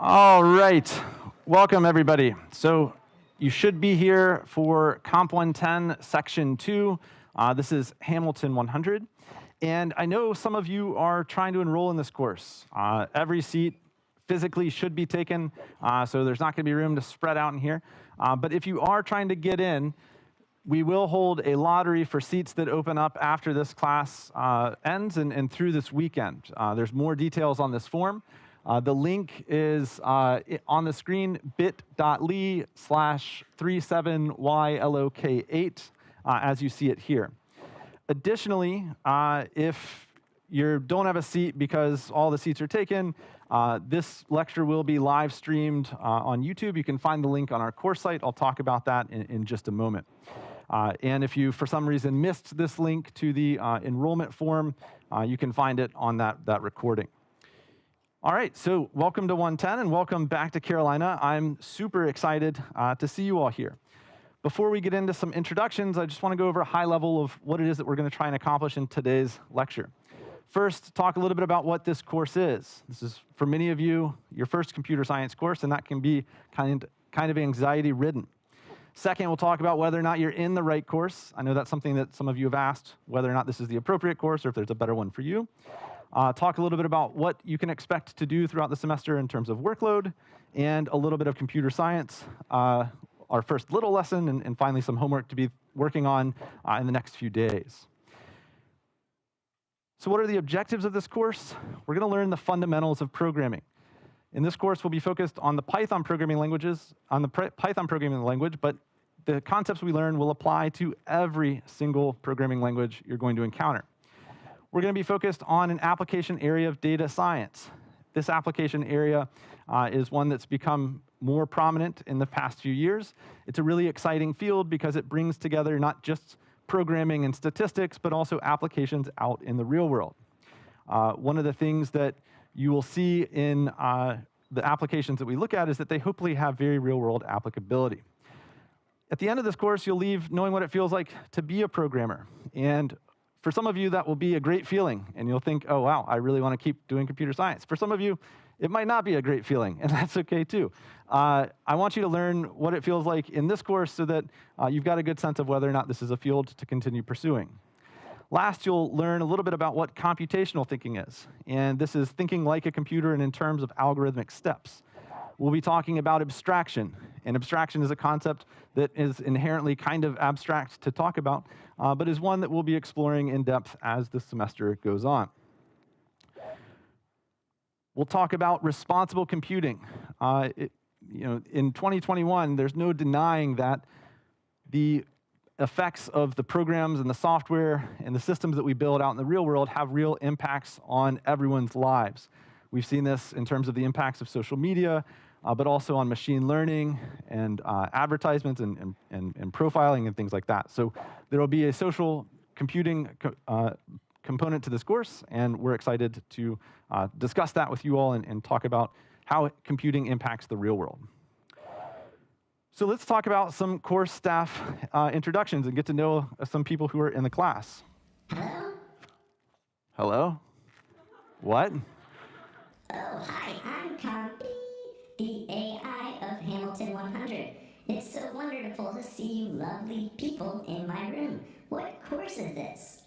All right, welcome everybody. So you should be here for COMP110 Section 2. This is Hamilton 100. And I know some of you are trying to enroll in this course. Every seat physically should be taken, so there's not going to be room to spread out in here. But if you are trying to get in, we will hold a lottery for seats that open up after this class ends and through this weekend. There's more details on this form. The link is on the screen, bit.ly/37YLOK8, as you see it here. Additionally, if you don't have a seat because all the seats are taken, this lecture will be live streamed on YouTube. You can find the link on our course site. I'll talk about that in just a moment. And if you, for some reason, missed this link to the enrollment form, you can find it on that recording. All right, so welcome to 110 and welcome back to Carolina. I'm super excited to see you all here. Before we get into some introductions, I just want to go over a high level of what it is that we're going to try and accomplish in today's lecture. First, talk a little bit about what this course is. This is, for many of you, your first computer science course, and that can be kind of anxiety-ridden. Second, we'll talk about whether or not you're in the right course. I know that's something that some of you have asked, whether or not this is the appropriate course or if there's a better one for you. Talk a little bit about what you can expect to do throughout the semester in terms of workload, and a little bit of computer science, our first little lesson, and finally some homework to be working on in the next few days. So what are the objectives of this course? We're going to learn the fundamentals of programming. In this course, we'll be focused on the Python programming languages, but the concepts we learn will apply to every single programming language you're going to encounter. We're going to be focused on an application area of data science. This application area is one that's become more prominent in the past few years. It's a really exciting field because it brings together not just programming and statistics, but also applications out in the real world. One of the things that you will see in the applications that we look at is that they hopefully have very real-world applicability. At the end of this course, you'll leave knowing what it feels like to be a programmer. And for some of you, that will be a great feeling, and you'll think, oh, wow, I really want to keep doing computer science. For some of you, it might not be a great feeling, and that's okay, too. I want you to learn what it feels like in this course so that you've got a good sense of whether or not this is a field to continue pursuing. Last, you'll learn a little bit about what computational thinking is, and this is thinking like a computer and in terms of algorithmic steps. We'll be talking about abstraction, and abstraction is a concept that is inherently kind of abstract to talk about, but is one that we'll be exploring in depth as the semester goes on. We'll talk about responsible computing. In 2021, there's no denying that the effects of the programs and the software and the systems that we build out in the real world have real impacts on everyone's lives. We've seen this in terms of the impacts of social media, but also on machine learning and advertisements and profiling and things like that. So there will be a social computing component to this course, and we're excited to discuss that with you all and talk about how computing impacts the real world. So let's talk about some course staff introductions and get to know some people who are in the class. Hello? Hello? What? Oh, hi, I'm COMP, the AI of Hamilton 100. It's so wonderful to see you lovely people in my room. What course is this?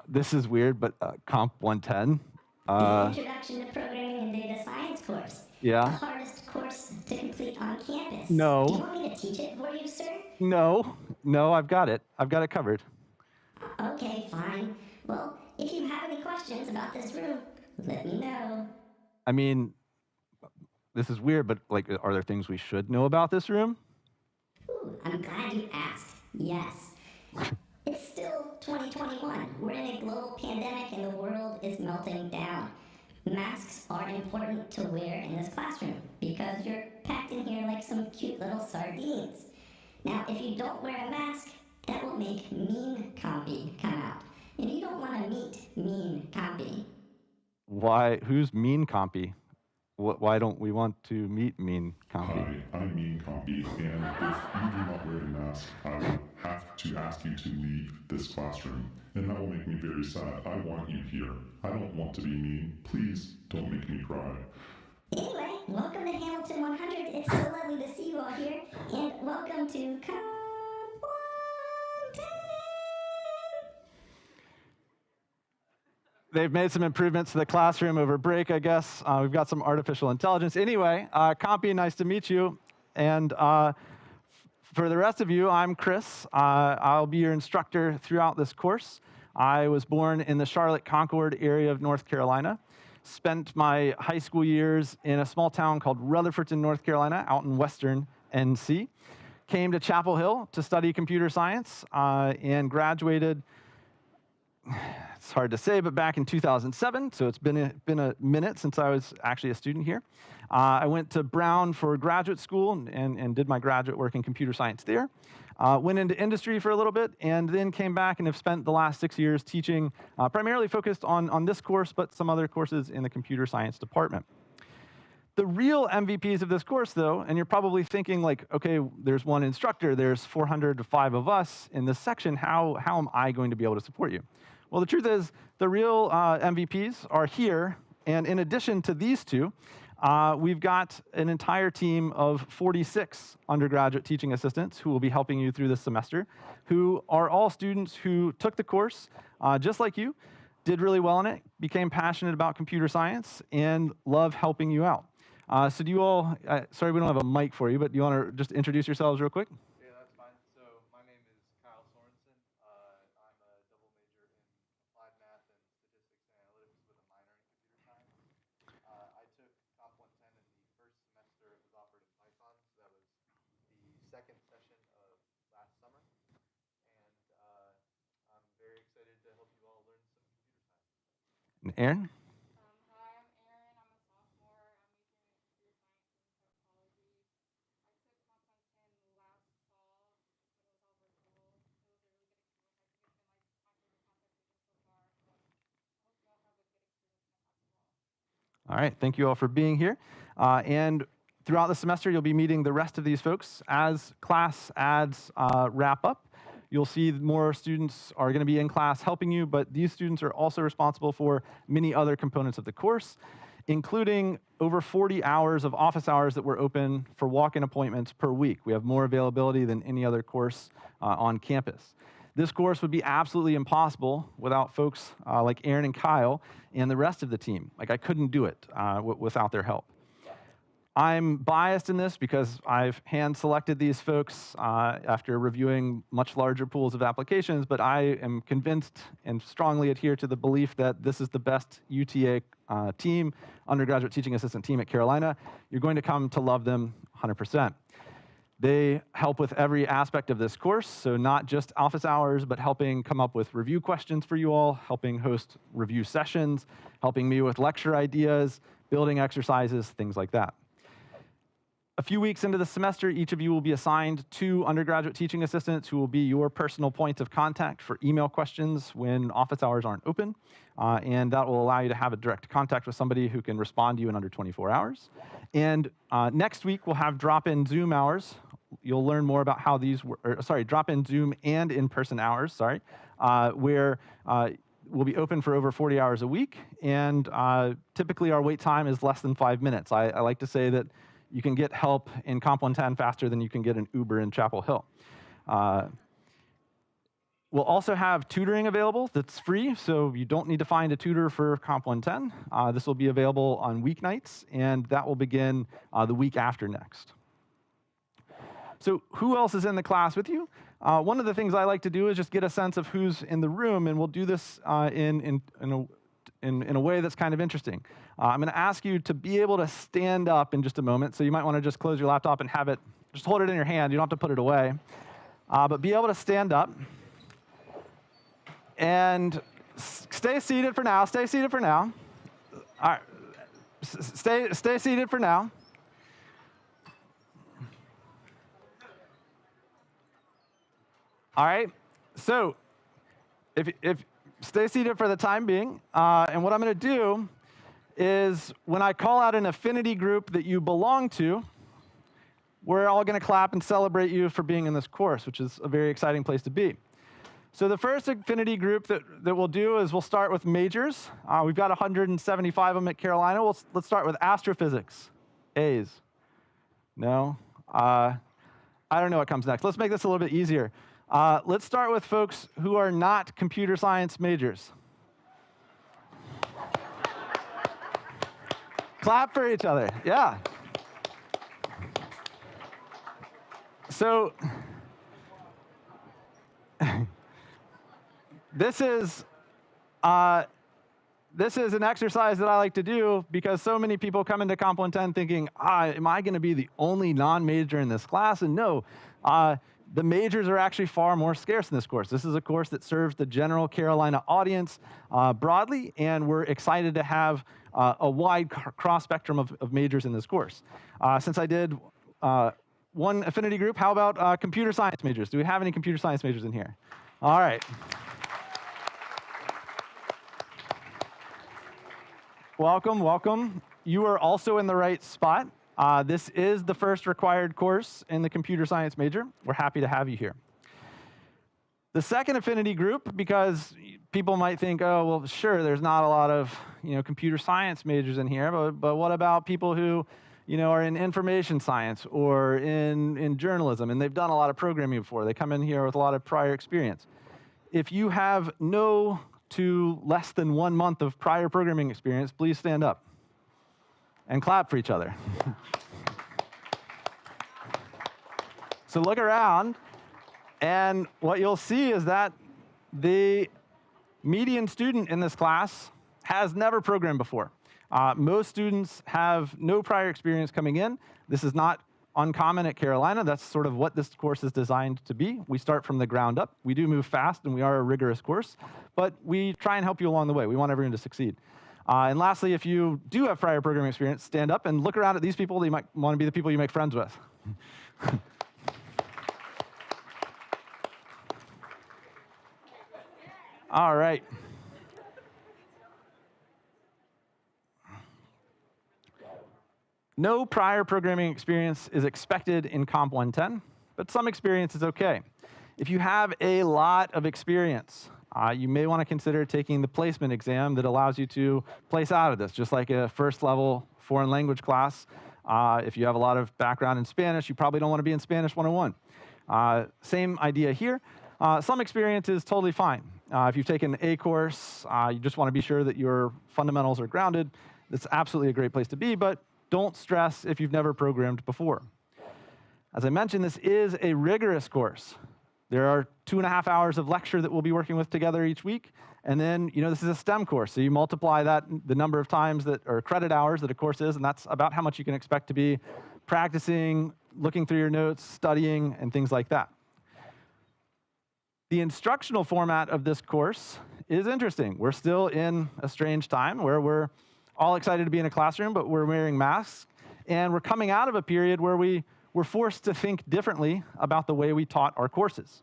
This is weird, but COMP110. The Introduction to Programming and Data Science course. Yeah. The hardest course to complete on campus. No. Do you want me to teach it for you, sir? No, I've got it. I've got it covered. Okay, fine. Well, if you have any questions about this room, let me know. I mean, this is weird, but like, are there things we should know about this room? Ooh, I'm glad you asked. Yes. It's still 2021. We're in a global pandemic and the world is melting down. Masks are important to wear in this classroom because you're packed in here like some cute little sardines. Now, if you don't wear a mask, that will make mean Compy come out. And you don't want to meet mean Compy. Why? Who's mean Compy? Why don't we want to meet mean Compy? Hi, I'm mean Compy, and if you do not wear a mask, I will have to ask you to leave this classroom, and that will make me very sad. I want you here. I don't want to be mean. Please don't make me cry. Anyway, welcome to Hamilton 100. It's so lovely to see you all here, and welcome to COMP110. They've made some improvements to the classroom over break, I guess. We've got some artificial intelligence. Anyway, Compy, nice to meet you. And for the rest of you, I'm Chris. I'll be your instructor throughout this course. I was born in the Charlotte-Concord area of North Carolina. Spent my high school years in a small town called Rutherfordton, North Carolina, out in western NC. Came to Chapel Hill to study computer science and graduated. It's hard to say, but back in 2007, so it's been a minute since I was actually a student here. I went to Brown for graduate school and did my graduate work in computer science there. Went into industry for a little bit, and then came back and have spent the last 6 years teaching, primarily focused on this course, but some other courses in the computer science department. The real MVPs of this course, though, and you're probably thinking like, okay, there's one instructor, there's 405 of us in this section, how am I going to be able to support you? Well, the truth is, the real MVPs are here, and in addition to these two, we've got an entire team of 46 undergraduate teaching assistants who will be helping you through this semester, who are all students who took the course, just like you, did really well in it, became passionate about computer science, and love helping you out. So do you all, sorry we don't have a mic for you, but do you want to just introduce yourselves real quick? Yeah, that's fine. So my name is Kyle Sorensen. I'm a double major in applied math and statistics and analytics with a minor in computer science. I took COMP110 in the first semester. It was offered in Python, so that was the second session of last summer. And I'm very excited to help you all learn some computer science. And Aaron? Hi, I'm Erin. I'm a sophomore. I'm majoring in computer science and psychology. I took Comp110 last fall, but it was all virtual. It was a really good experience. I think it's been like my favorite concept so far. So I hope you all have a good experience in the class as well. All right, thank you all for being here. And throughout the semester, you'll be meeting the rest of these folks. As class ads wrap up, you'll see more students are going to be in class helping you, but these students are also responsible for many other components of the course, including over 40 hours of office hours that were open for walk-in appointments per week. We have more availability than any other course on campus. This course would be absolutely impossible without folks like Aaron and Kyle and the rest of the team. Like, I couldn't do it without their help. I'm biased in this because I've hand-selected these folks after reviewing much larger pools of applications, but I am convinced and strongly adhere to the belief that this is the best UTA team, undergraduate teaching assistant team at Carolina. You're going to come to love them 100%. They help with every aspect of this course, so not just office hours, but helping come up with review questions for you all, helping host review sessions, helping me with lecture ideas, building exercises, things like that. A few weeks into the semester, each of you will be assigned 2 undergraduate teaching assistants who will be your personal points of contact for email questions when office hours aren't open. And that will allow you to have a direct contact with somebody who can respond to you in under 24 hours. And next week, we'll have drop-in Zoom hours. You'll learn more about how these, drop-in Zoom and in-person hours, where will be open for over 40 hours a week. And typically, our wait time is less than 5 minutes. I like to say that you can get help in Comp110 faster than you can get an Uber in Chapel Hill. We'll also have tutoring available that's free, so you don't need to find a tutor for Comp110. This will be available on weeknights, and that will begin the week after next. So who else is in the class with you? One of the things I like to do is just get a sense of who's in the room, and we'll do this in a way that's kind of interesting. I'm going to ask you to be able to stand up in just a moment, so you might want to just close your laptop and have it, just hold it in your hand. You don't have to put it away. But be able to stand up. And stay seated for now. Stay seated for now. All right. Stay seated for now. All right. So if stay seated for the time being. And what I'm going to do is when I call out an affinity group that you belong to, we're all going to clap and celebrate you for being in this course, which is a very exciting place to be. So the first affinity group that we'll do is we'll start with majors. We've got 175 of them at Carolina. Let's start with astrophysics. A's. No? I don't know what comes next. Let's make this a little bit easier. Let's start with folks who are not computer science majors. Clap for each other. Yeah. So this is an exercise that I like to do because so many people come into COMP110 thinking, am I going to be the only non-major in this class? And no, the majors are actually far more scarce in this course. This is a course that serves the general Carolina audience broadly, and we're excited to have a wide cross-spectrum of majors in this course. Since I did one affinity group, how about computer science majors? Do we have any computer science majors in here? All right. Welcome, welcome. You are also in the right spot. This is the first required course in the computer science major. We're happy to have you here. The second affinity group, because people might think, oh, well, sure, there's not a lot of computer science majors in here, but what about people who are in information science or in journalism, and they've done a lot of programming before. They come in here with a lot of prior experience. If you have no to less than 1 month of prior programming experience, please stand up and clap for each other. So look around, and what you'll see is that the median student in this class has never programmed before. Most students have no prior experience coming in. This is not uncommon at Carolina. That's sort of what this course is designed to be. We start from the ground up. We do move fast, and we are a rigorous course, but we try and help you along the way. We want everyone to succeed. And lastly, if you do have prior programming experience, stand up and look around at these people. They might want to be the people you make friends with. All right. No prior programming experience is expected in COMP110, but some experience is okay. If you have a lot of experience, you may want to consider taking the placement exam that allows you to place out of this, just like a first level foreign language class. If you have a lot of background in Spanish, you probably don't want to be in Spanish 101. Same idea here. Some experience is totally fine. If you've taken a course, you just want to be sure that your fundamentals are grounded, that's absolutely a great place to be, but don't stress if you've never programmed before. As I mentioned, this is a rigorous course. There are 2.5 hours of lecture that we'll be working with together each week. And then, this is a STEM course. So you multiply that, the number of times that, or credit hours that a course is, and that's about how much you can expect to be practicing, looking through your notes, studying, and things like that. The instructional format of this course is interesting. We're still in a strange time where we're all excited to be in a classroom, but we're wearing masks. And we're coming out of a period where we were forced to think differently about the way we taught our courses.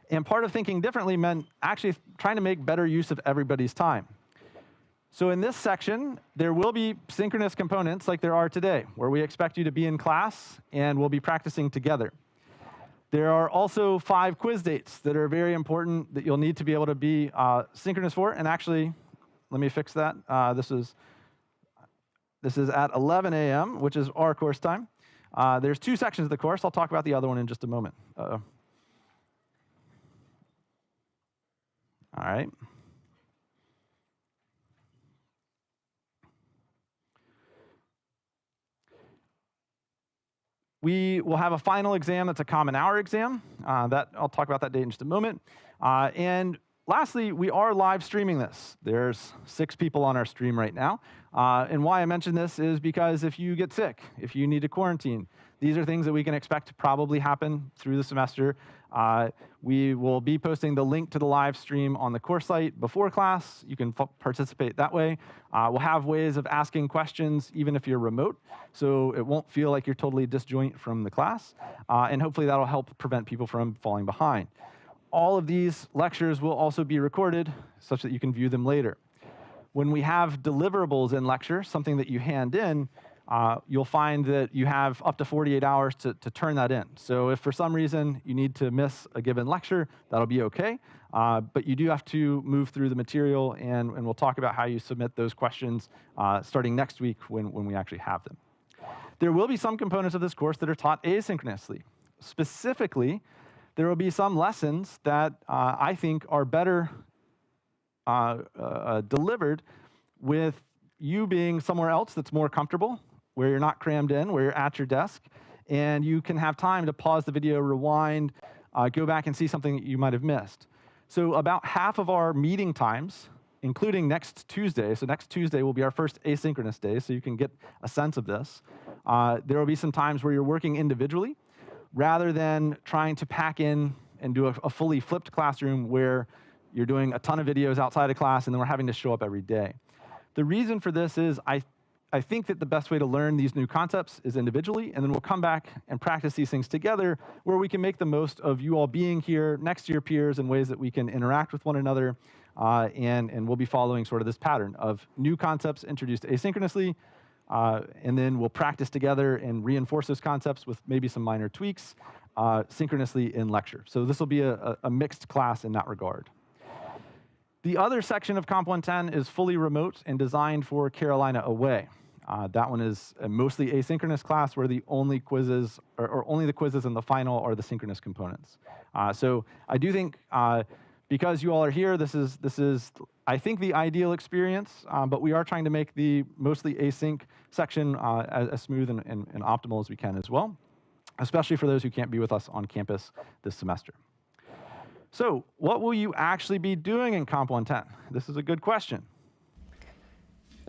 And part of thinking differently meant actually trying to make better use of everybody's time. So in this section, there will be synchronous components like there are today, where we expect you to be in class and we'll be practicing together. There are also 5 quiz dates that are very important that you'll need to be able to be synchronous for. And actually, let me fix that. This is at 11 a.m., which is our course time. There's 2 sections of the course. I'll talk about the other one in just a moment. Uh-oh. All right. We will have a final exam that's a common hour exam. I'll talk about that date in just a moment. And lastly, we are live streaming this. There's 6 people on our stream right now. And why I mention this is because if you get sick, if you need to quarantine, these are things that we can expect to probably happen through the semester. We will be posting the link to the live stream on the course site before class. You can participate that way. We'll have ways of asking questions even if you're remote, so it won't feel like you're totally disjoint from the class. And hopefully that'll help prevent people from falling behind. All of these lectures will also be recorded such that you can view them later. When we have deliverables in lecture, something that you hand in, you'll find that you have up to 48 hours to turn that in. So if for some reason you need to miss a given lecture, that'll be okay. But you do have to move through the material, and we'll talk about how you submit those questions starting next week when we actually have them. There will be some components of this course that are taught asynchronously. Specifically, there will be some lessons that I think are better delivered with you being somewhere else that's more comfortable, where you're not crammed in, where you're at your desk, and you can have time to pause the video, rewind, go back and see something that you might have missed. So about half of our meeting times, including next Tuesday, so next Tuesday will be our first asynchronous day, so you can get a sense of this. There will be some times where you're working individually, rather than trying to pack in and do a fully flipped classroom where you're doing a ton of videos outside of class and then we're having to show up every day. The reason for this is I think that the best way to learn these new concepts is individually, and then we'll come back and practice these things together where we can make the most of you all being here next to your peers in ways that we can interact with one another, and we'll be following sort of this pattern of new concepts introduced asynchronously, and then we'll practice together and reinforce those concepts with maybe some minor tweaks synchronously in lecture. So this will be a mixed class in that regard. The other section of COMP110 is fully remote and designed for Carolina away. That one is a mostly asynchronous class where the only quizzes, or only the quizzes and the final are the synchronous components. So I do think because you all are here, this is I think the ideal experience, but we are trying to make the mostly async section as smooth and optimal as we can as well, especially for those who can't be with us on campus this semester. So what will you actually be doing in COMP110? This is a good question.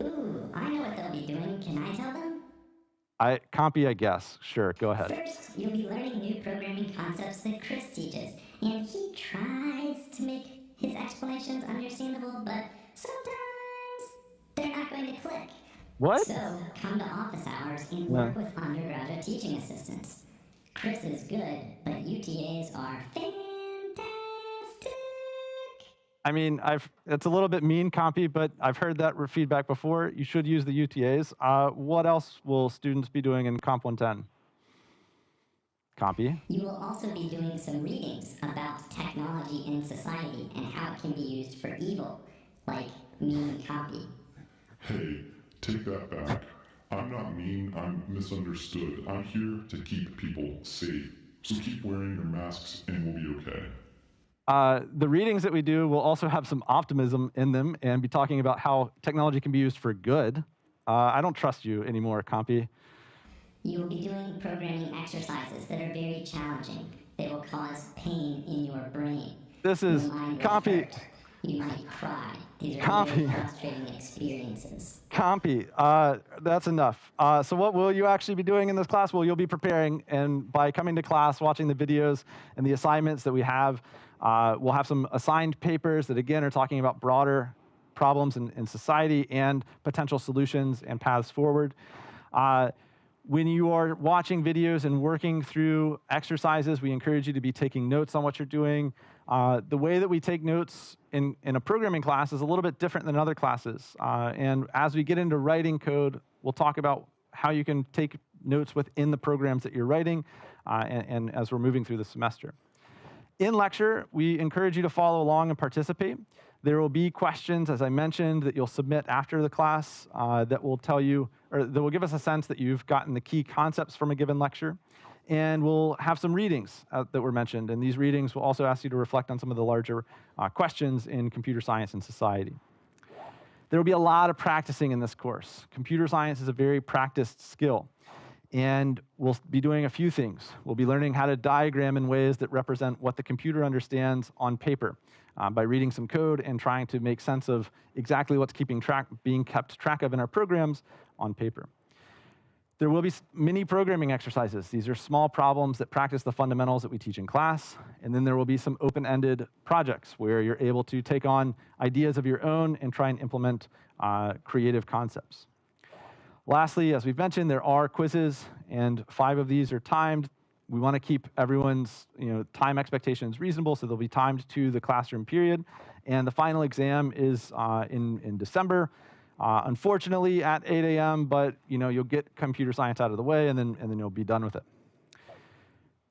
Ooh, I know what they'll be doing. Can I tell them? Compy, I guess. Sure, go ahead. First, you'll be learning new programming concepts that Chris teaches, and he tries to make his explanations understandable, but sometimes they're not going to click. What? So come to office hours and work with undergraduate teaching assistants. Chris is good, but UTAs are fantastic. I mean, it's a little bit mean, Compy, but I've heard that feedback before. You should use the UTAs. What else will students be doing in COMP110? Compy? You will also be doing some readings about technology in society and how it can be used for evil, like mean copy. Hey, take that back. I'm not mean, I'm misunderstood. I'm here to keep people safe. So keep wearing your masks and we'll be okay. The readings that we do will also have some optimism in them and be talking about how technology can be used for good. I don't trust you anymore, Compy. You will be doing programming exercises that are very challenging. They will cause pain in your brain. This is Your mind will Compy. hurt. You might cry. These are Compy. very frustrating experiences. Compy, that's enough. So what will you actually be doing in this class? Well, you'll be preparing, and by coming to class, watching the videos and the assignments that we have, we'll have some assigned papers that, again, are talking about broader problems in society and potential solutions and paths forward. When you are watching videos and working through exercises, we encourage you to be taking notes on what you're doing. The way that we take notes in a programming class is a little bit different than other classes. And as we get into writing code, we'll talk about how you can take notes within the programs that you're writing and as we're moving through the semester. In lecture, we encourage you to follow along and participate. There will be questions, as I mentioned, that you'll submit after the class that will tell you, or that will give us a sense that you've gotten the key concepts from a given lecture. And we'll have some readings that were mentioned. And these readings will also ask you to reflect on some of the larger questions in computer science and society. There will be a lot of practicing in this course. Computer science is a very practiced skill. And we'll be doing a few things. We'll be learning how to diagram in ways that represent what the computer understands on paper by reading some code and trying to make sense of exactly what's being kept track of in our programs on paper. There will be mini programming exercises. These are small problems that practice the fundamentals that we teach in class. And then there will be some open-ended projects where you're able to take on ideas of your own and try and implement creative concepts. Lastly, as we've mentioned, there are quizzes, and 5 of these are timed. We want to keep everyone's time expectations reasonable, so they'll be timed to the classroom period. And the final exam is in December. Unfortunately, at 8 a.m., but you'll get computer science out of the way, and then you'll be done with it.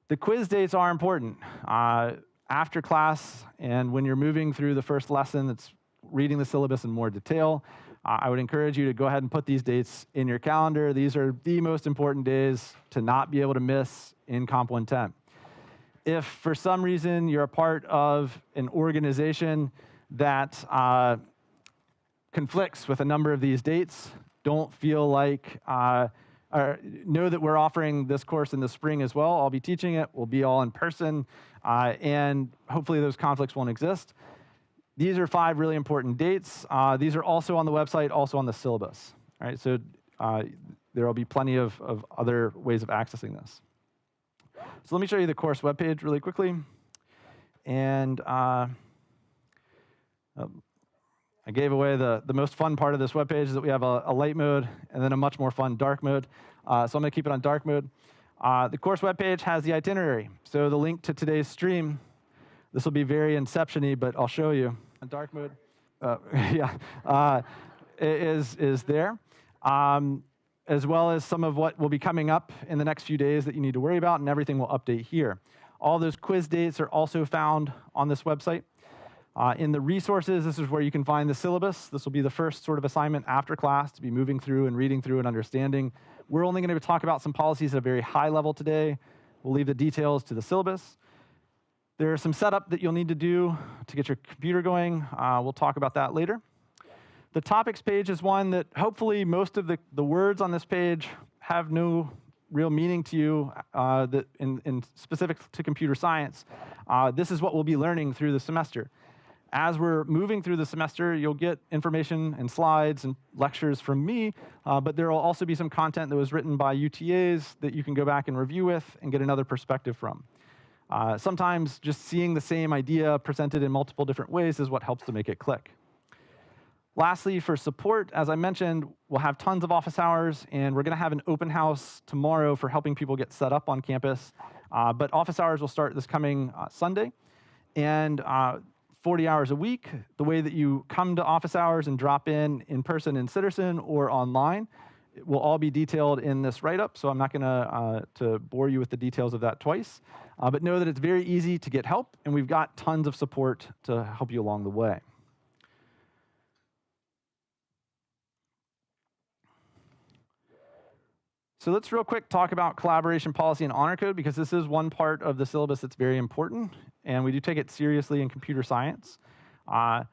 The quiz dates are important. After class, and when you're moving through the first lesson that's reading the syllabus in more detail, I would encourage you to go ahead and put these dates in your calendar. These are the most important days to not be able to miss in COMP110. If for some reason you're a part of an organization that conflicts with a number of these dates, don't feel like, or know that we're offering this course in the spring as well. I'll be teaching it. We'll be all in person, and hopefully those conflicts won't exist. These are 5 really important dates. These are also on the website, also on the syllabus. All right, so there will be plenty of other ways of accessing this. So let me show you the course webpage really quickly. And I gave away the most fun part of this webpage is that we have a light mode and then a much more fun dark mode. So I'm going to keep it on dark mode. The course webpage has the itinerary. So the link to today's stream, this will be very Inception-y, but I'll show you. In dark mode, is there, as well as some of what will be coming up in the next few days that you need to worry about, and everything will update here. All those quiz dates are also found on this website. In the resources, this is where you can find the syllabus. This will be the first sort of assignment after class to be moving through and reading through and understanding. We're only going to talk about some policies at a very high level today. We'll leave the details to the syllabus. There's some setup that you'll need to do to get your computer going. We'll talk about that later. The topics page is one that hopefully most of the words on this page have no real meaning to you that in specific to computer science. This is what we'll be learning through the semester. As we're moving through the semester, you'll get information and slides and lectures from me, but there will also be some content that was written by UTAs that you can go back and review with and get another perspective from. Sometimes just seeing the same idea presented in multiple different ways is what helps to make it click. Lastly, for support, as I mentioned, we'll have tons of office hours, and we're going to have an open house tomorrow for helping people get set up on campus. But office hours will start this coming Sunday, and 40 hours a week. The way that you come to office hours and drop in person in Citizen or online, it will all be detailed in this write-up, so I'm not going to bore you with the details of that twice. But know that it's very easy to get help, and we've got tons of support to help you along the way. So let's real quick talk about collaboration policy and honor code, because this is one part of the syllabus that's very important, and we do take it seriously in computer science. The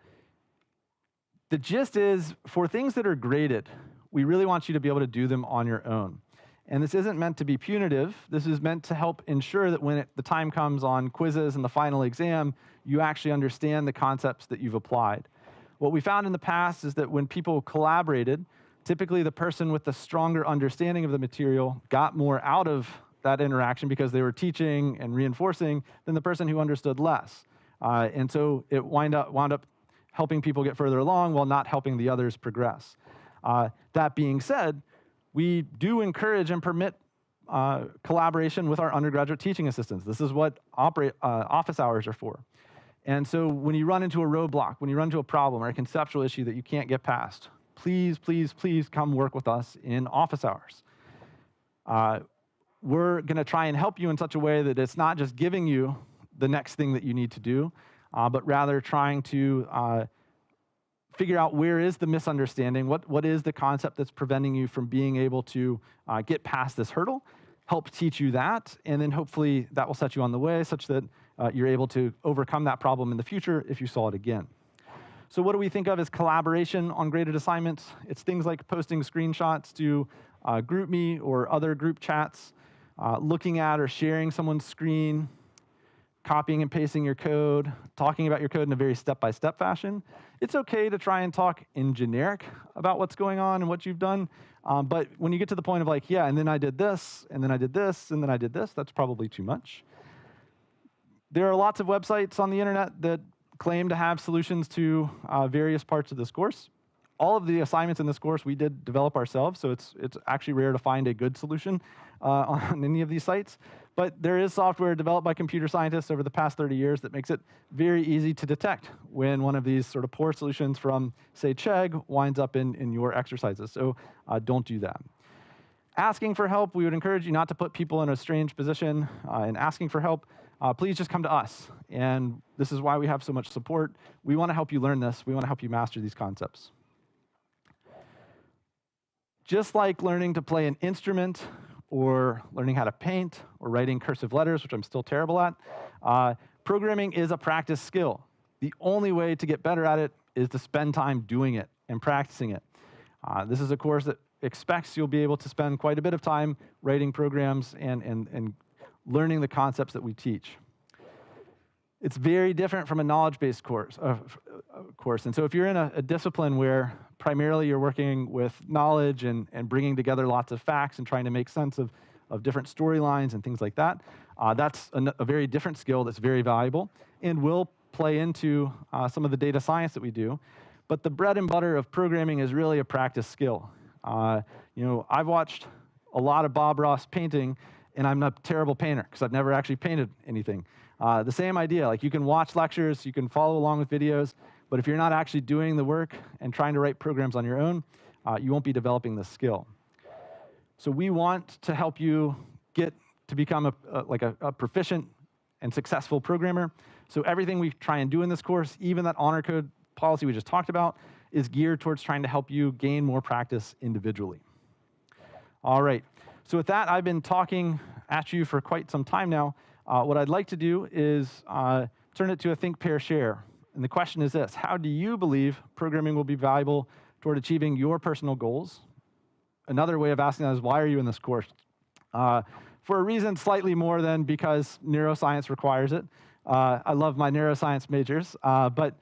gist is, for things that are graded, we really want you to be able to do them on your own. And this isn't meant to be punitive. This is meant to help ensure that when the time comes on quizzes and the final exam, you actually understand the concepts that you've applied. What we found in the past is that when people collaborated, typically the person with the stronger understanding of the material got more out of that interaction because they were teaching and reinforcing than the person who understood less. And so it wound up helping people get further along while not helping the others progress. That being said, we do encourage and permit collaboration with our undergraduate teaching assistants. This is what office hours are for. And so when you run into a roadblock, when you run into a problem or a conceptual issue that you can't get past, please, please, please come work with us in office hours. We're going to try and help you in such a way that it's not just giving you the next thing that you need to do, but rather trying to figure out where is the misunderstanding, what is the concept that's preventing you from being able to get past this hurdle, help teach you that, and then hopefully that will set you on the way such that you're able to overcome that problem in the future if you saw it again. So what do we think of as collaboration on graded assignments? It's things like posting screenshots to GroupMe or other group chats, looking at or sharing someone's screen, copying and pasting your code, talking about your code in a very step-by-step fashion. It's okay to try and talk in generic about what's going on and what you've done, but when you get to the point of like, yeah, and then I did this, and then I did this, and then I did this, that's probably too much. There are lots of websites on the internet that claim to have solutions to various parts of this course. all of the assignments in this course we did develop ourselves, so it's actually rare to find a good solution on any of these sites. But there is software developed by computer scientists over the past 30 years that makes it very easy to detect when one of these sort of poor solutions from, say, Chegg winds up in your exercises. So don't do that. Asking for help, we would encourage you not to put people in a strange position in asking for help. Please just come to us. And this is why we have so much support. We want to help you learn this. We want to help you master these concepts. Just like learning to play an instrument or learning how to paint or writing cursive letters, which I'm still terrible at, programming is a practice skill. The only way to get better at it is to spend time doing it and practicing it. This is a course that expects you'll be able to spend quite a bit of time writing programs and learning the concepts that we teach. It's very different from a knowledge-based course. And so if you're in a discipline where primarily you're working with knowledge and bringing together lots of facts and trying to make sense of different storylines and things like that, that's a very different skill that's very valuable and will play into some of the data science that we do. But the bread and butter of programming is really a practice skill. I've watched a lot of Bob Ross painting, and I'm a terrible painter because I've never actually painted anything. The same idea, like you can watch lectures, you can follow along with videos, but if you're not actually doing the work and trying to write programs on your own, you won't be developing this skill. So we want to help you get to become a proficient and successful programmer. So everything we try and do in this course, even that honor code policy we just talked about, is geared towards trying to help you gain more practice individually. All right, so with that, I've been talking at you for quite some time now. What I'd like to do is turn it to a think, pair, share. And the question is this: how do you believe programming will be valuable toward achieving your personal goals? Another way of asking that is, why are you in this course? For a reason slightly more than because neuroscience requires it. I love my neuroscience majors, but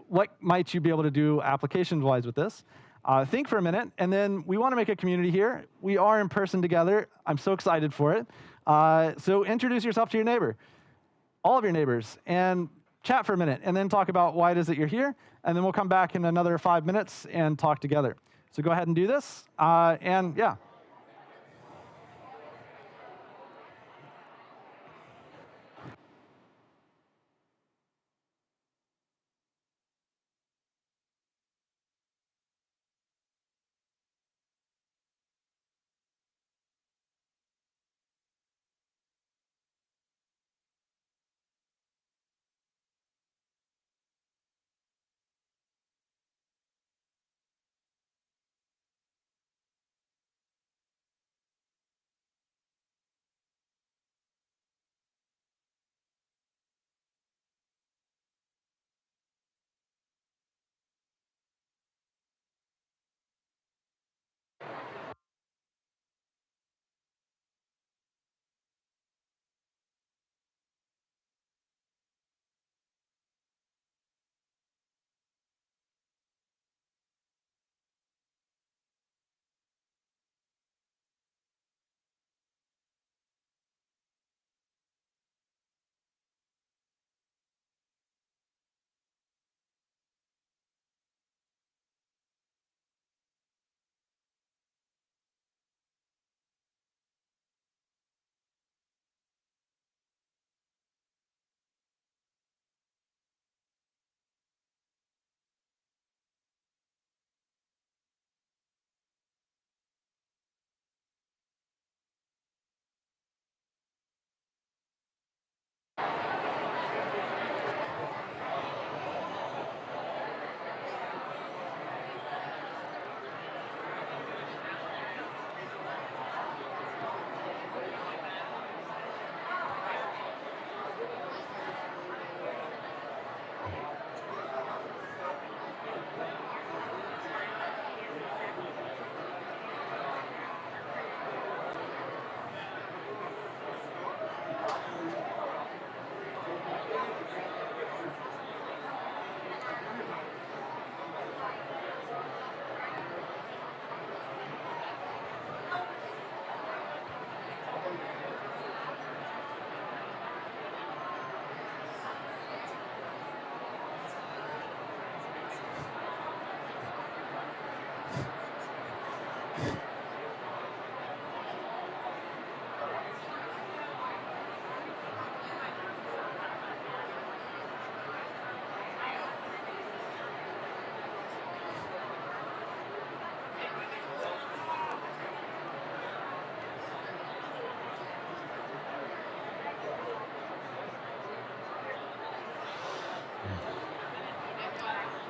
what might you be able to do applications-wise with this? Think for a minute, and then we want to make a community here. We are in person together. I'm so excited for it. So introduce yourself to your neighbor, all of your neighbors, and chat for a minute, and then talk about why it is that you're here, and then we'll come back in another 5 minutes and talk together. So go ahead and do this, and yeah.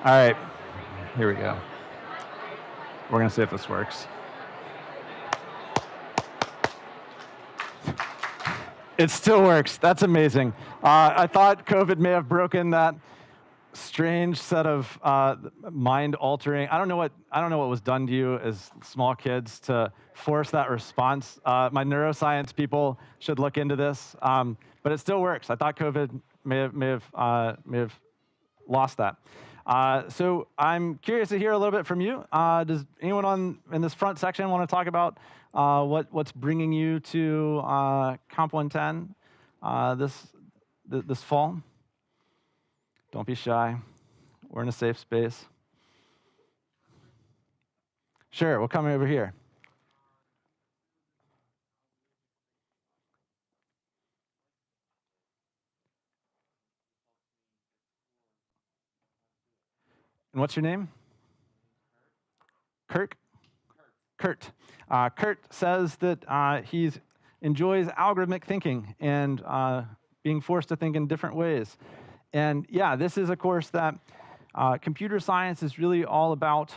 All right, here we go. We're going to see if this works. It still works. That's amazing. I thought COVID may have broken that strange set of mind-altering. I don't know what was done to you as small kids to force that response. My neuroscience people should look into this, but it still works. I thought COVID may have lost that. So I'm curious to hear a little bit from you. Does anyone in this front section want to talk about what's bringing you to COMP110 this fall? Don't be shy. We're in a safe space. Sure, we'll come over here. And what's your name? Kirk? Kurt. Kurt says that he enjoys algorithmic thinking and being forced to think in different ways. And yeah, this is a course that computer science is really all about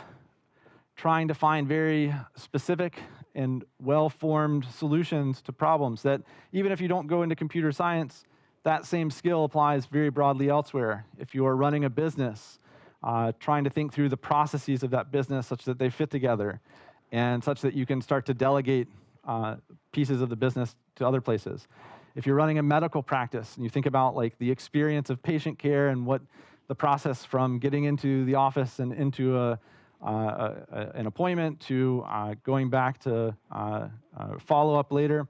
trying to find very specific and well-formed solutions to problems that even if you don't go into computer science, that same skill applies very broadly elsewhere. If you are running a business, trying to think through the processes of that business such that they fit together and such that you can start to delegate pieces of the business to other places. If you're running a medical practice and you think about like the experience of patient care and what the process from getting into the office and into an appointment to going back to follow up later,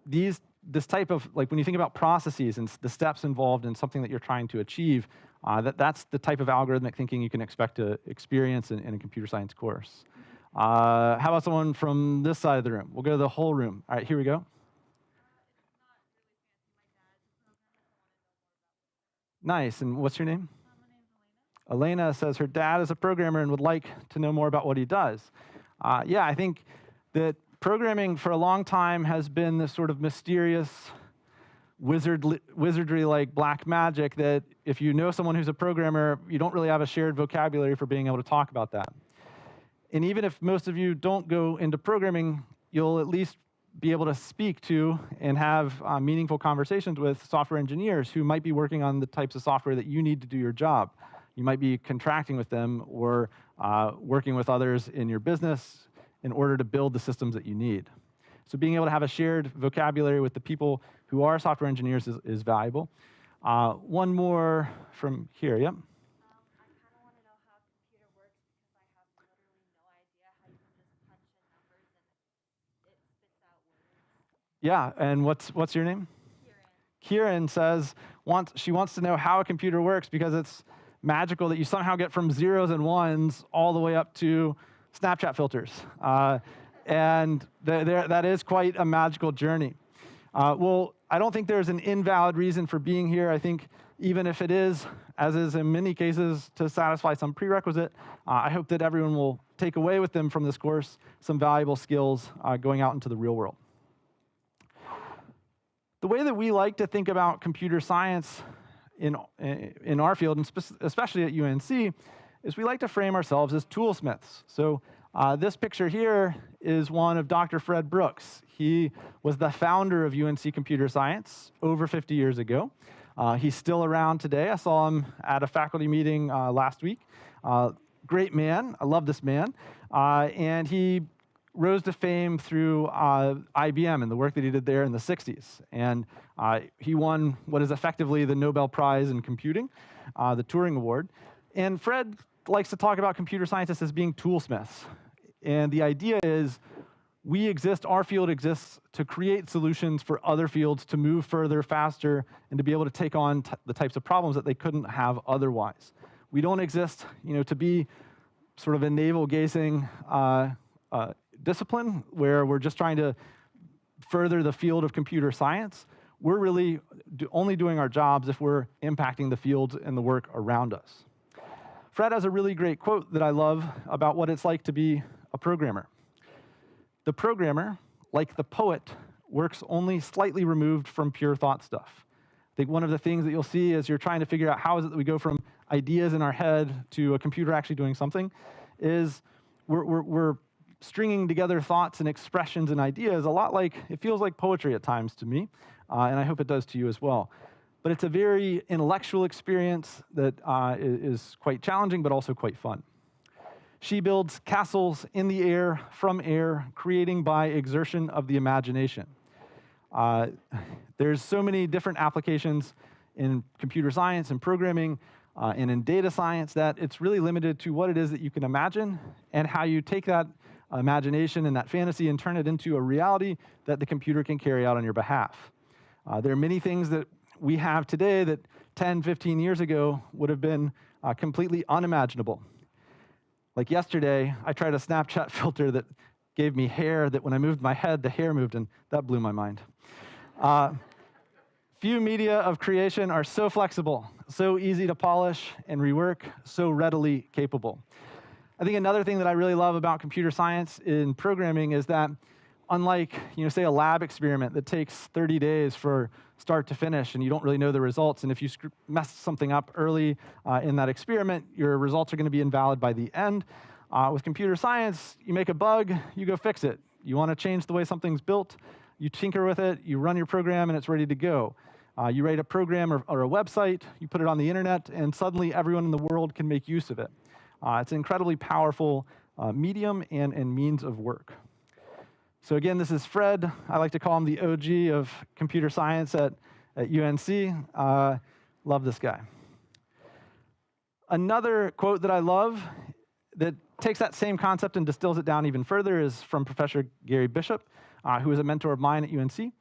this type of, like when you think about processes and the steps involved in something that you're trying to achieve, that's the type of algorithmic thinking you can expect to experience in a computer science course. How about someone from this side of the room? We'll go to the whole room. All right, here we go. Nice, and what's your name? My name's Elena. Elena says her dad is a programmer and would like to know more about what he does. Yeah, I think that programming for a long time has been this sort of mysterious wizardry like black magic that if you know someone who's a programmer, you don't really have a shared vocabulary for being able to talk about that. And even if most of you don't go into programming, you'll at least be able to speak to and have meaningful conversations with software engineers who might be working on the types of software that you need to do your job. You might be contracting with them or working with others in your business in order to build the systems that you need. So being able to have a shared vocabulary with the people who are software engineers is valuable. One more from here, yep. I kind of want to know how a computer works because I have literally no idea how you can just punch in numbers and it spits out words. Yeah, and what's your name? Kieran. Kieran says she wants to know how a computer works because it's magical that you somehow get from zeros and ones all the way up to Snapchat filters. And that is quite a magical journey. Well, I don't think there's an invalid reason for being here. I think even if it is, as is in many cases, to satisfy some prerequisite, I hope that everyone will take away with them from this course some valuable skills going out into the real world. The way that we like to think about computer science in our field, and especially at UNC, is we like to frame ourselves as toolsmiths. So this picture here is one of Dr. Fred Brooks. He was the founder of UNC Computer Science over 50 years ago. He's still around today. I saw him at a faculty meeting last week. Great man. I love this man. And he rose to fame through IBM and the work that he did there in the 60s. And he won what is effectively the Nobel Prize in Computing, the Turing Award. And Fred likes to talk about computer scientists as being toolsmiths. And the idea is our field exists to create solutions for other fields to move further, faster, and to be able to take on the types of problems that they couldn't have otherwise. We don't exist, to be sort of a navel-gazing discipline where we're just trying to further the field of computer science. We're really only doing our jobs if we're impacting the fields and the work around us. Fred has a really great quote that I love about what it's like to be a programmer. The programmer, like the poet, works only slightly removed from pure thought stuff. I think one of the things that you'll see as you're trying to figure out how is it that we go from ideas in our head to a computer actually doing something is we're stringing together thoughts and expressions and ideas a lot like, it feels like poetry at times to me, and I hope it does to you as well. But it's a very intellectual experience that is quite challenging, but also quite fun. She builds castles in the air, from air, creating by exertion of the imagination. There's so many different applications in computer science and programming and in data science that it's really limited to what it is that you can imagine and how you take that imagination and that fantasy and turn it into a reality that the computer can carry out on your behalf. There are many things that we have today that 10, 15 years ago would have been completely unimaginable. Like yesterday, I tried a Snapchat filter that gave me hair that when I moved my head, the hair moved, and that blew my mind. Few media of creation are so flexible, so easy to polish and rework, so readily capable. I think another thing that I really love about computer science in programming is that unlike, say a lab experiment that takes 30 days for start to finish and you don't really know the results, and if you mess something up early in that experiment, your results are going to be invalid by the end. With computer science, you make a bug, you go fix it. You want to change the way something's built, you tinker with it, you run your program, and it's ready to go. You write a program or a website, you put it on the internet, and suddenly everyone in the world can make use of it. It's an incredibly powerful medium and means of work. So again, this is Fred. I like to call him the OG of computer science at UNC. Love this guy. Another quote that I love that takes that same concept and distills it down even further is from Professor Gary Bishop, who is a mentor of mine at UNC.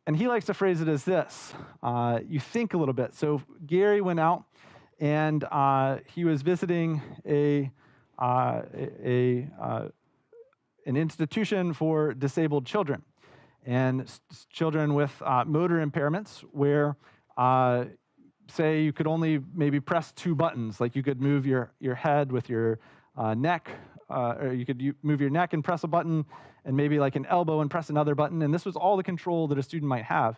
And he likes to phrase it as this. You think a little bit. So Gary went out and he was visiting an institution for disabled children and children with motor impairments where, say, you could only maybe press 2 buttons, like you could move your head with your neck, or you could move your neck and press a button, and maybe like an elbow and press another button, and this was all the control that a student might have.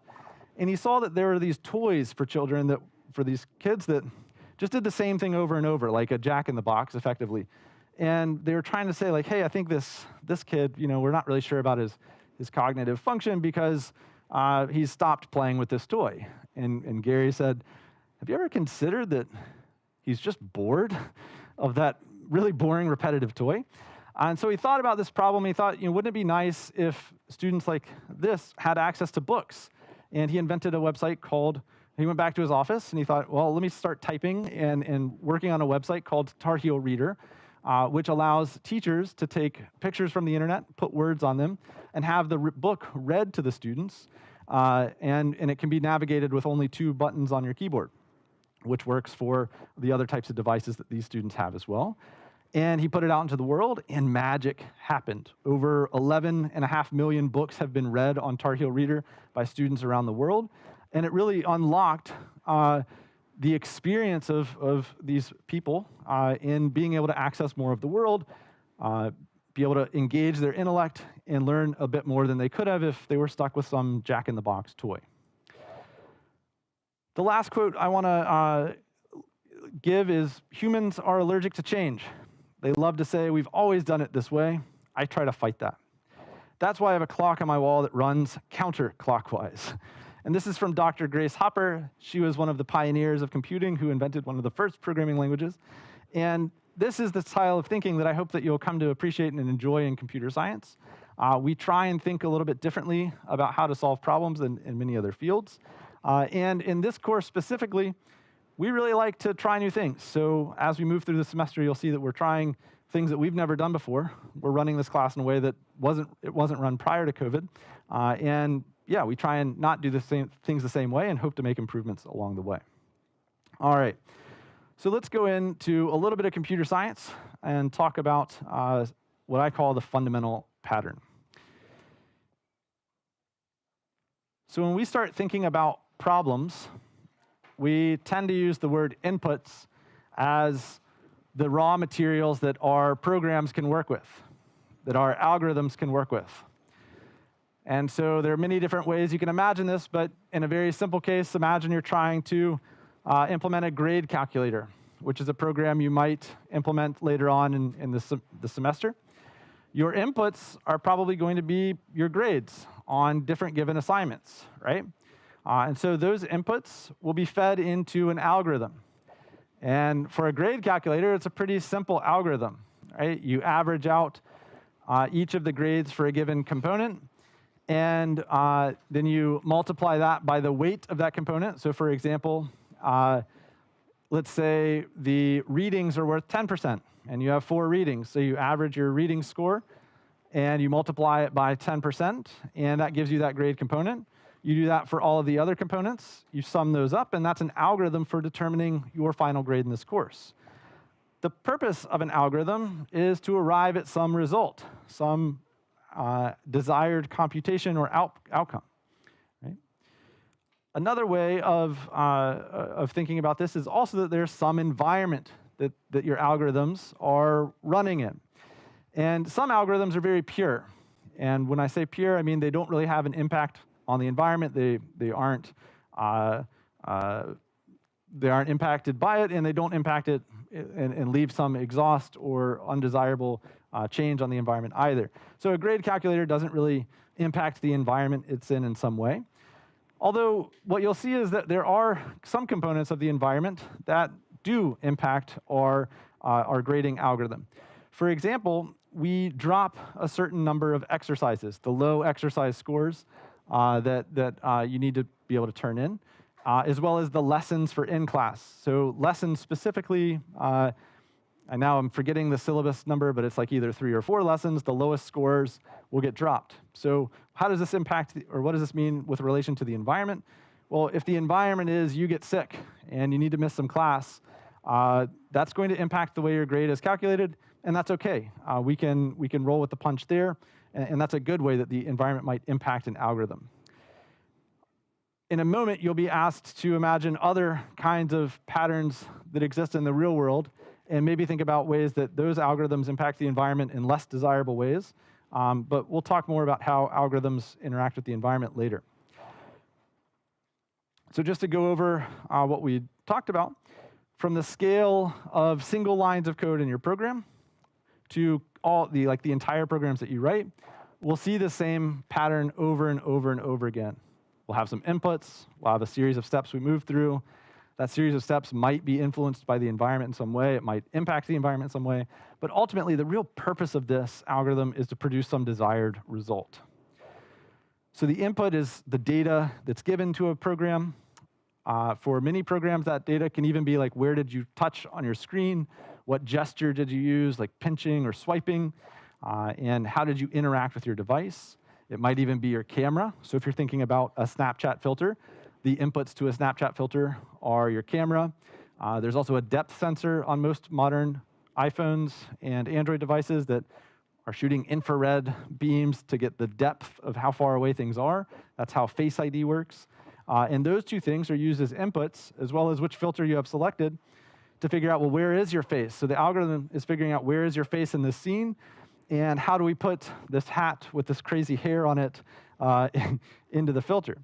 And he saw that there were these toys for children, for these kids that just did the same thing over and over, like a jack-in-the-box, effectively. And they were trying to say, like, hey, I think this kid, we're not really sure about his cognitive function because he's stopped playing with this toy. And Gary said, have you ever considered that he's just bored of that really boring, repetitive toy? And so he thought about this problem. He thought, wouldn't it be nice if students like this had access to books? And he invented a website he went back to his office and he thought, well, let me start typing and working on a website called Tar Heel Reader, which allows teachers to take pictures from the internet, put words on them, and have the book read to the students. And it can be navigated with only 2 buttons on your keyboard, which works for the other types of devices that these students have as well. And he put it out into the world, and magic happened. Over 11.5 million books have been read on Tar Heel Reader by students around the world. And it really unlocked the experience of these people in being able to access more of the world, be able to engage their intellect, and learn a bit more than they could have if they were stuck with some jack-in-the-box toy. The last quote I want to give is, humans are allergic to change. They love to say, we've always done it this way. I try to fight that. That's why I have a clock on my wall that runs counterclockwise. And this is from Dr. Grace Hopper. She was one of the pioneers of computing who invented one of the first programming languages. And this is the style of thinking that I hope that you'll come to appreciate and enjoy in computer science. We try and think a little bit differently about how to solve problems than in many other fields. And in this course specifically, we really like to try new things. So as we move through the semester, you'll see that we're trying things that we've never done before. We're running this class in a way that wasn't run prior to COVID. And yeah, we try and not do the same things the same way and hope to make improvements along the way. All right, so let's go into a little bit of computer science and talk about what I call the fundamental pattern. So when we start thinking about problems, we tend to use the word inputs as the raw materials that our programs can work with, that our algorithms can work with. And so there are many different ways you can imagine this, but in a very simple case, imagine you're trying to implement a grade calculator, which is a program you might implement later on in the semester. Your inputs are probably going to be your grades on different given assignments, right? And so those inputs will be fed into an algorithm. And for a grade calculator, it's a pretty simple algorithm, right? You average out each of the grades for a given component, and then you multiply that by the weight of that component. So for example, let's say the readings are worth 10%, and you have 4 readings. So you average your reading score, and you multiply it by 10%, and that gives you that grade component. You do that for all of the other components. You sum those up, and that's an algorithm for determining your final grade in this course. The purpose of an algorithm is to arrive at some result, some desired computation or outcome. Right? Another way of thinking about this is also that there's some environment that your algorithms are running in. And some algorithms are very pure. And when I say pure, I mean they don't really have an impact on the environment. They aren't impacted by it, and they don't impact it and leave some exhaust or undesirable change on the environment either. So a grade calculator doesn't really impact the environment it's in some way. Although what you'll see is that there are some components of the environment that do impact our grading algorithm. For example, we drop a certain number of exercises, the low exercise scores that you need to be able to turn in, as well as the lessons for in-class. So lessons specifically, and now I'm forgetting the syllabus number, but it's like either 3 or 4 lessons. The lowest scores will get dropped. So how does this impact, or what does this mean with relation to the environment? Well, if the environment is you get sick and you need to miss some class, that's going to impact the way your grade is calculated, and that's okay. We can roll with the punch there, and that's a good way that the environment might impact an algorithm. In a moment, you'll be asked to imagine other kinds of patterns that exist in the real world, and maybe think about ways that those algorithms impact the environment in less desirable ways. But we'll talk more about how algorithms interact with the environment later. So just to go over what we talked about, from the scale of single lines of code in your program to all the entire programs that you write, we'll see the same pattern over and over and over again. We'll have some inputs, we'll have a series of steps we move through. That series of steps might be influenced by the environment in some way, it might impact the environment in some way, but ultimately the real purpose of this algorithm is to produce some desired result. So the input is the data that's given to a program. For many programs, that data can even be like, where did you touch on your screen? What gesture did you use, like pinching or swiping? And how did you interact with your device? It might even be your camera. So if you're thinking about a Snapchat filter, the inputs to a Snapchat filter are your camera. There's also a depth sensor on most modern iPhones and Android devices that are shooting infrared beams to get the depth of how far away things are. That's how Face ID works. And those two things are used as inputs, as well as which filter you have selected, to figure out, well, where is your face? So the algorithm is figuring out where is your face in this scene, and how do we put this hat with this crazy hair on it into the filter.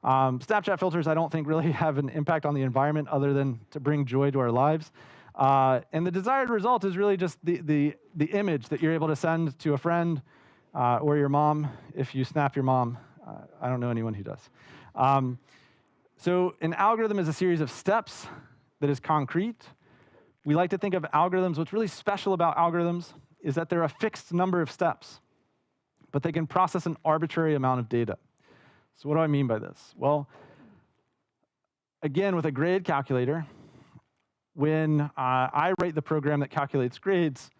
Snapchat filters, I don't think, really have an impact on the environment other than to bring joy to our lives. And the desired result is really just the image that you're able to send to a friend or your mom if you snap your mom. I don't know anyone who does. So an algorithm is a series of steps that is concrete. We like to think of algorithms. What's really special about algorithms is that they're a fixed number of steps, but they can process an arbitrary amount of data. So what do I mean by this? Well, again, with a grade calculator, when I write the program that calculates grades,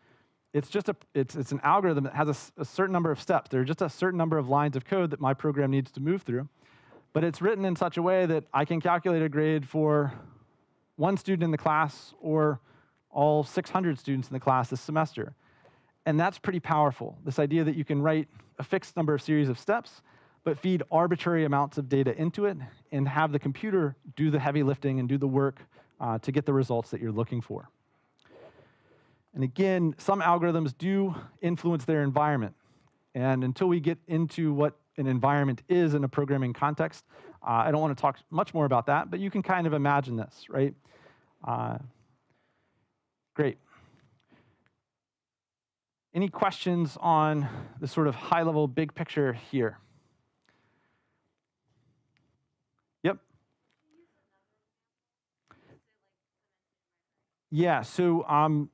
it's an algorithm that has a certain number of steps. There are just a certain number of lines of code that my program needs to move through. But it's written in such a way that I can calculate a grade for one student in the class or all 600 students in the class this semester. And that's pretty powerful, this idea that you can write a fixed number of series of steps, but feed arbitrary amounts of data into it and have the computer do the heavy lifting and do the work to get the results that you're looking for. And again, some algorithms do influence their environment. And until we get into what an environment is in a programming context. I don't want to talk much more about that, but you can kind of imagine this, right? Great. Any questions on the sort of high-level big picture here? Yep. Yeah, so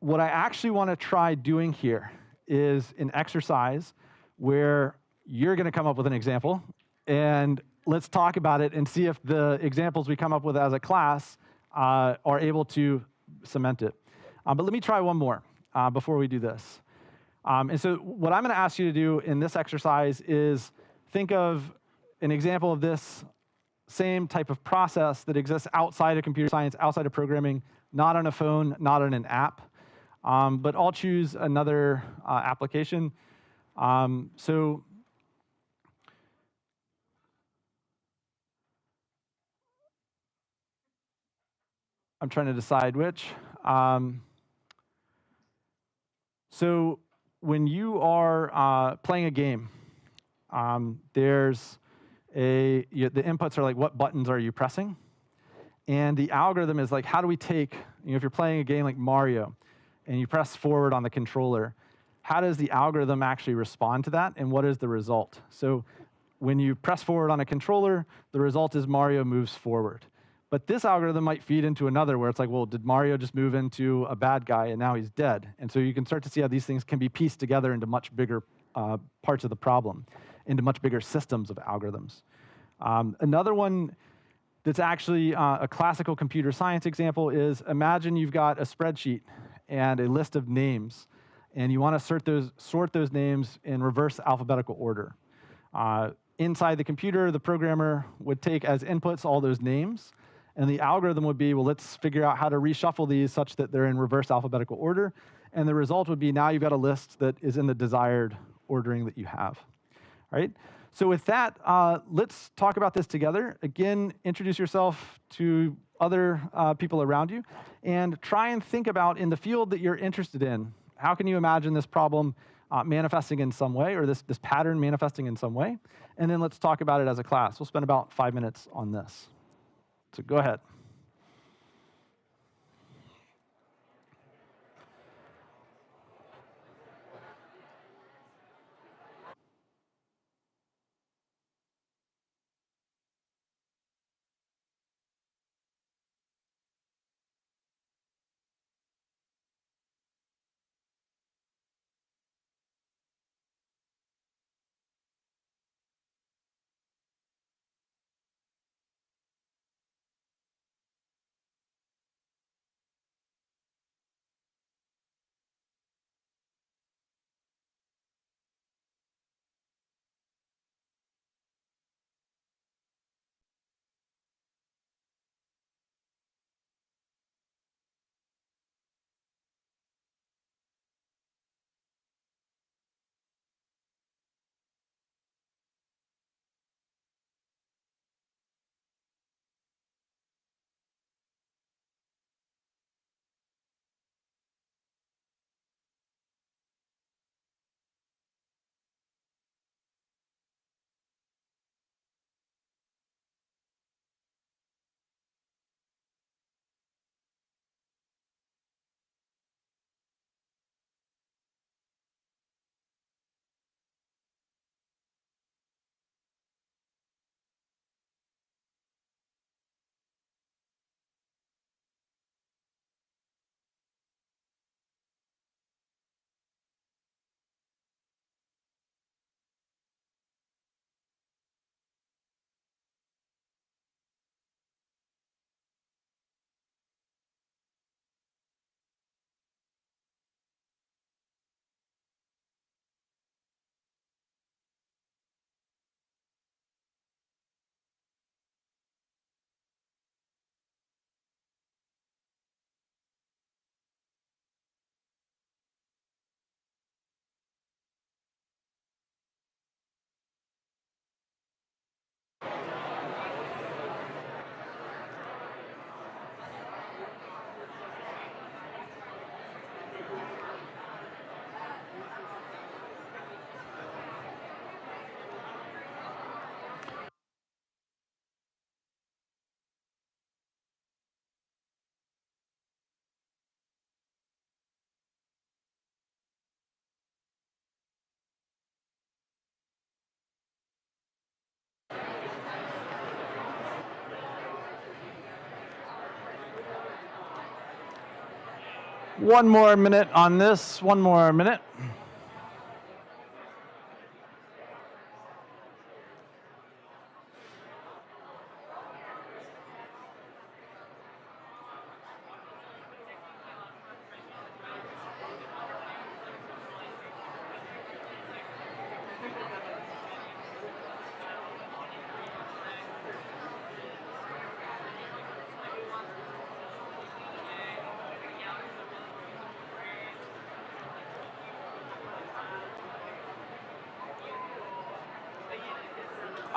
what I actually want to try doing here is an exercise where you're going to come up with an example, and let's talk about it and see if the examples we come up with as a class are able to cement it. But let me try one more before we do this. And so what I'm going to ask you to do in this exercise is think of an example of this same type of process that exists outside of computer science, outside of programming, not on a phone, not on an app. But I'll choose another application. So I'm trying to decide which. So when you are playing a game, there's the inputs are like, what buttons are you pressing? And the algorithm is like, how do we take, if you're playing a game like Mario and you press forward on the controller, how does the algorithm actually respond to that, and what is the result? So when you press forward on a controller, the result is Mario moves forward. But this algorithm might feed into another where it's like, well, did Mario just move into a bad guy and now he's dead? And so you can start to see how these things can be pieced together into much bigger parts of the problem, into much bigger systems of algorithms. Another one that's actually a classical computer science example is, imagine you've got a spreadsheet and a list of names, and you want to sort those names in reverse alphabetical order. Inside the computer, the programmer would take as inputs all those names, and the algorithm would be, well, let's figure out how to reshuffle these such that they're in reverse alphabetical order, and the result would be now you've got a list that is in the desired ordering that you have, right? So with that, let's talk about this together. Again, introduce yourself to other people around you, and try and think about, in the field that you're interested in, how can you imagine this problem manifesting in some way, or this pattern manifesting in some way? And then let's talk about it as a class. We'll spend about 5 minutes on this. So go ahead. One more minute on this, one more minute.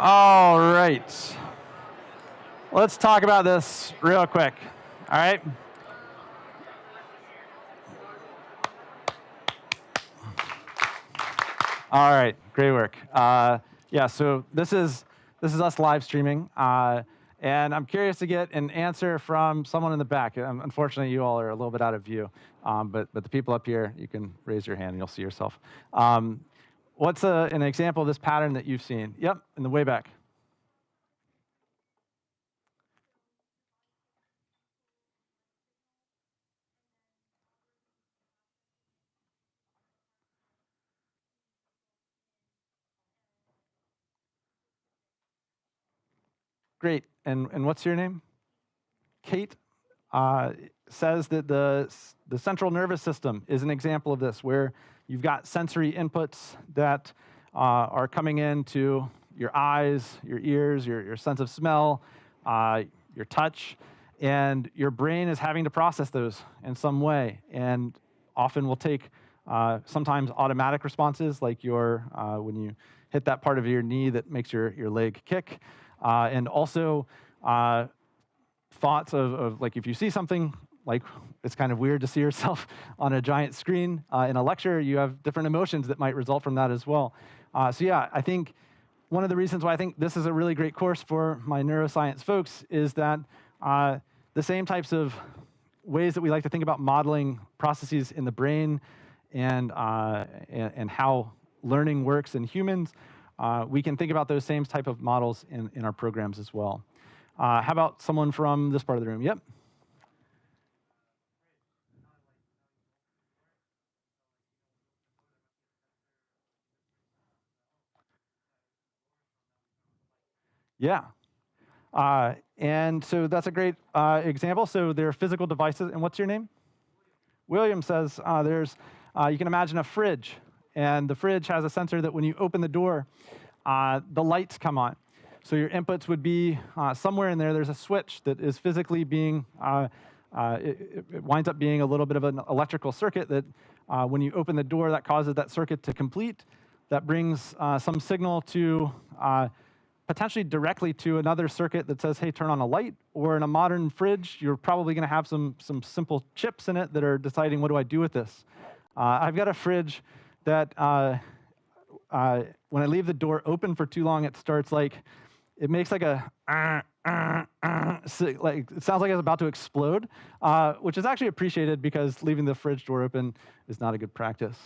All right. Let's talk about this real quick. All right. All right, great work. Yeah, so this is us live streaming, and I'm curious to get an answer from someone in the back. Unfortunately, you all are a little bit out of view, but the people up here, you can raise your hand and you'll see yourself. What's an example of this pattern that you've seen? Yep, in the way back. Great, and what's your name? Kate. Says that the central nervous system is an example of this, where you've got sensory inputs that are coming into your eyes, your ears, your sense of smell, your touch, and your brain is having to process those in some way, and often will take sometimes automatic responses, like when you hit that part of your knee that makes your leg kick, and also thoughts of like if you see something, like it's kind of weird to see yourself on a giant screen in a lecture, you have different emotions that might result from that as well. So yeah, I think one of the reasons why I think this is a really great course for my neuroscience folks is that the same types of ways that we like to think about modeling processes in the brain and how learning works in humans, we can think about those same type of models in our programs as well. How about someone from this part of the room? Yep. Yeah. And so that's a great example. So they're physical devices. And what's your name? William says you can imagine a fridge. And the fridge has a sensor that when you open the door, the lights come on. So your inputs would be somewhere in there. There's a switch that is physically being, it winds up being a little bit of an electrical circuit that when you open the door, that causes that circuit to complete. That brings some signal to potentially directly to another circuit that says, hey, turn on a light. Or in a modern fridge, you're probably going to have some simple chips in it that are deciding, what do I do with this? I've got a fridge that when I leave the door open for too long, it starts it makes like a, like it sounds like it's about to explode, which is actually appreciated because leaving the fridge door open is not a good practice.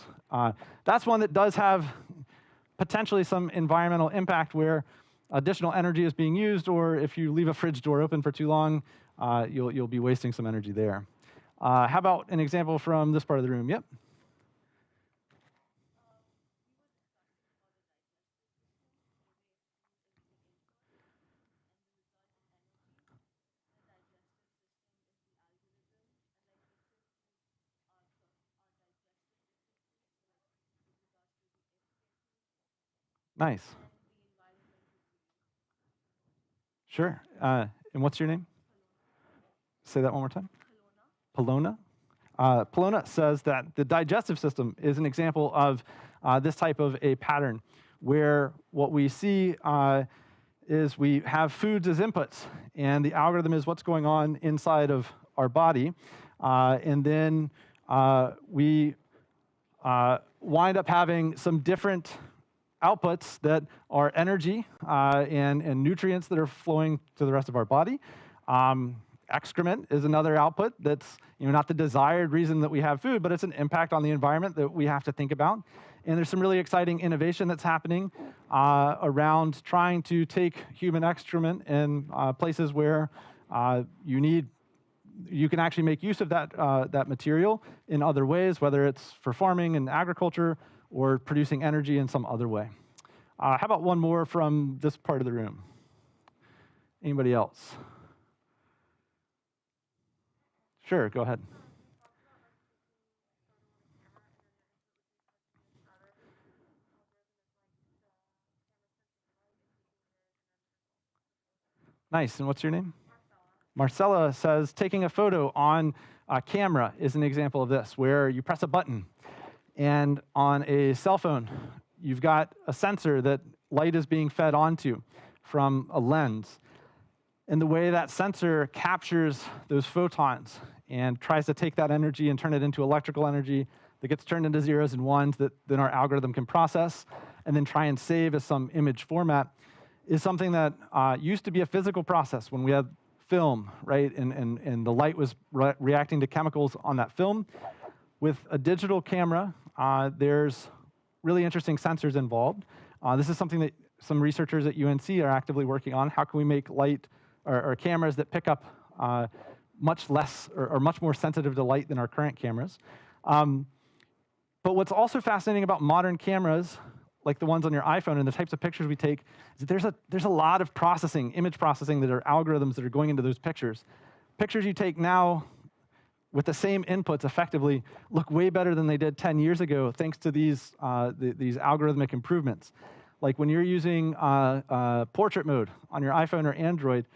That's one that does have potentially some environmental impact where additional energy is being used, or if you leave a fridge door open for too long, you'll be wasting some energy there. How about an example from this part of the room? Yep. Nice. Sure. And what's your name? Say that one more time. Polona. Polona says that the digestive system is an example of this type of a pattern, where what we see is we have foods as inputs, and the algorithm is what's going on inside of our body, and then we wind up having some different outputs that are energy and nutrients that are flowing to the rest of our body. Excrement is another output that's not the desired reason that we have food, but it's an impact on the environment that we have to think about. And there's some really exciting innovation that's happening around trying to take human excrement in places where you need you can actually make use of that material in other ways, whether it's for farming and agriculture or producing energy in some other way. How about one more from this part of the room? Anybody else? Sure, go ahead. Nice, and what's your name? Marcella says taking a photo on a camera is an example of this, where you press a button, and on a cell phone, you've got a sensor that light is being fed onto from a lens. And the way that sensor captures those photons and tries to take that energy and turn it into electrical energy that gets turned into zeros and ones that then our algorithm can process and then try and save as some image format is something that used to be a physical process when we had film, right? And the light was reacting to chemicals on that film. With a digital camera, there's really interesting sensors involved. This is something that some researchers at UNC are actively working on. How can we make light or cameras that pick up much less or much more sensitive to light than our current cameras? But what's also fascinating about modern cameras, like the ones on your iPhone and the types of pictures we take, is that there's a lot of processing, image processing, that are algorithms that are going into those pictures. Pictures you take now with the same inputs effectively look way better than they did 10 years ago thanks to these algorithmic improvements. Like when you're using portrait mode on your iPhone or Android,